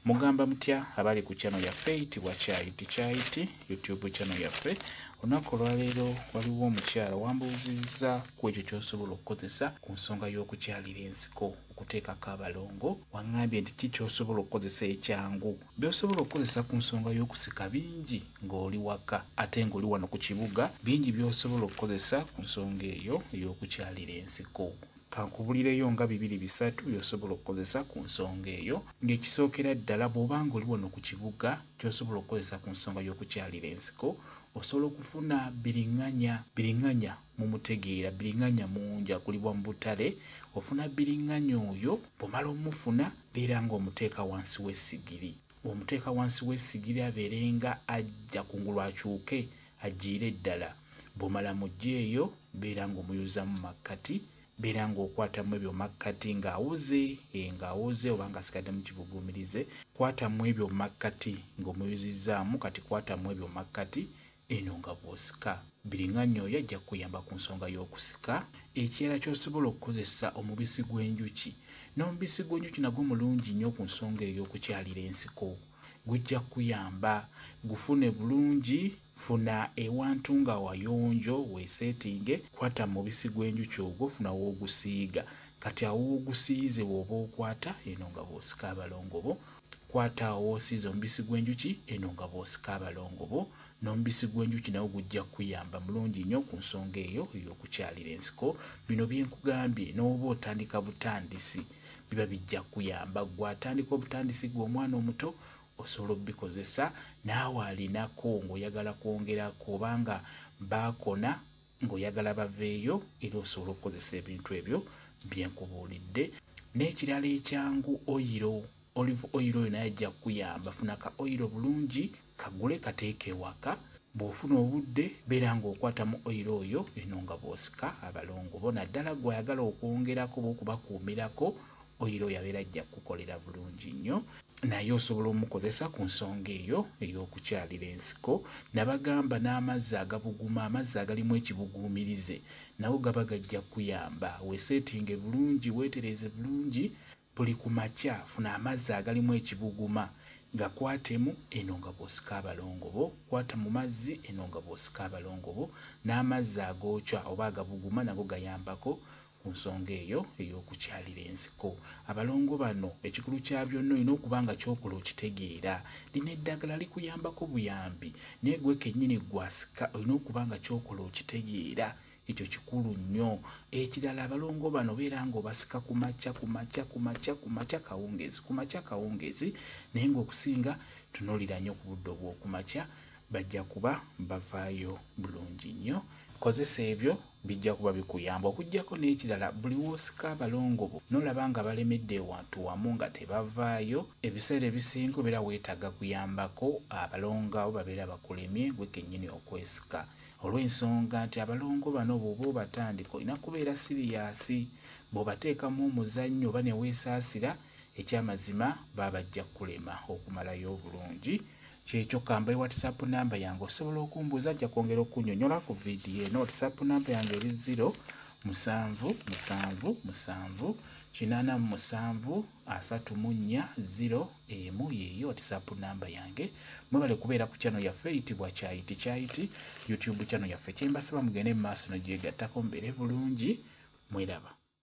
Mugamba mutya abali ku channel yaffe eyitibwa Kyayiti YouTube channel yaffe. Olunaku olwaleero waliwo omukyala wambuuzizza ku ekyo ky'osobola okukozesa ku nsonga y'okukyalira ensiko okuteekako abalongo. Waŋŋambye nti ki ky'osobola okukozesa ekyangu, by'osobola okukozesa ku nsonga y'okusika bingi ng'oli waka ate ng'oli wano ku kibuga, bingi by'osobola okukozesa ku nsonga eyo ey'okukyalira ensiko. Kankubulireyo nga 2-3 by'osobola okukozesa ku nsonga eyo. Ng'ekisookera ddala bw'obanga oli wano ku kibuga ky'osobola okukozesa ku nsonga y'okukyalira ensiko, osobola okufuna biriŋŋanya mu mutegeera, biriŋŋanya mungi akulibwa mu butale. Ofuna biriŋŋanya oyo, bw'omala omufuna beera ng'omuteeka wansi w'essigiri. Omuteeka wansi w'essigiri abeerenga ajja kungulu akyuke aggiire ddala. Bw'omala mujja eyo beera ng'omuyuzamu makkati, beera ng'okwatamu ebyo makkati ng'awoze oba ng'asigadde mu kibuguumirize. Kwatamu ebyo makkati ng'omuyuzizzaamu, kati kwatamu ebyo makkati eno nga bw'osika. Biriŋŋanya oyo ajja kuyamba ku nsonga y'okusika. Ekirala ky'osobola okukozesa omubisi gw'enjuki. N'omubisi gw'enjuki nagwo mulungi nnyo ku nsonga ey'okukyalira ensiko. Gujja kuyamba gufune bulungi. Funa ewantu nga wayonjo weeseetinge, kwata mubisi gw'enjuki ogwo, funa w'ogusiiga. Kati awo w'ogusiize w'oba okwata eno nga bw'osika abalongo bo. Kwata awo w'osiize omubisi gw'enjuki eno nga bw'osika abalongo bo. N'omubisi gw'enjuki nawo gujja kuyamba mulungi nnyo ku nsonga eyo ey'okukyalira ensiko. Bino bye nkugambye n'oba otandika butandisi biba bijja kuyamba. Ggwe atandika obutandisi gw'omwana omuto osobola obikozesa. Naawe alinako ng'oyagala kwongerako obanga baakona ng'oyagala baveeyo, era osobola okukozesa ebintu ebyo bye nkubuulidde. N'ekirala ekyangu olive oil oyo naye ajja kuyamba. Funa ka oil bulungi kagule kateeke ewaka. Bw'ofuna obudde beera ng'okwatamu oil oyo eno nga bw'osika abalongo bo. Naddala gw'ayagala okwongerako oba okubakuumirako, oil oyo abeera ajja kukolera bulungi nnyo. Naye osobola omukozesa ku nsonga eyo ey'okukyalira ensiko. Nabagamba n'amazzi agabuguma, amazzi agalimu ekibuguumirize, nawo gaba gajja kuyamba. Weeseetinge bulungi, weetereze bulungi. Buli ku makya funa amazzi agalimu ekibuguma, gakwatemu eno nga bw'osika abalongo bo. Kwata mu mazzi eno nga bw'osika abalongo bo. N'amazzi agookya oba agabuguma nago gayambako ku nsonga eyo ey'okukyalira ensiko. Abalongo bano ekikulu kya byonna olina okuba nga ky'okola okitegeera. Lino eddagala likuyambako buyambi, naye gwe kennyini gwasika olina okuba nga ky'okola okitegeera. Ekyo kikulu nnyo. Ekirala abalongo bano beera ng'obasika ku makya kawungeezi, naye ng'okusinga tunuulira nnyo ku budde obw'okumakya, bajja kuba bavaayo bulungi nnyo. Kozesa ebyo bijja kuba bikuyamba. Okuggyako n'ekirala, buli w'osika abalongo bo n'olaba nga balemedde ewantu wamu nga tebavaayo, ebiseera ebisinga obeera weetaaga kuyambako abalongo abo babeera bakulemye gwe kennyini okwesika. Olw'ensonga nti abalongo bano bw'oba obatandika olina kubeera siriyasi. Bw'obateekamu omuzannyo oba ne weesaasira, ekyamazima baba bajja kulema okumalayo obulungi. Kyekyo kamba WhatsApp namba yange osobola okumbuuza, ajja kwongera okunnyonnyola ku vidiyo eno. WhatsApp namba yange eri 0778784 yeeyo WhatsApp namba yange. Mwebale kubeera ku channel yaffe eyitibwa Kyayiti YouTube channel yaffe. Kyembasaba mugende mu maaso n'ogyegattako mubeere bulungi. Mweraba.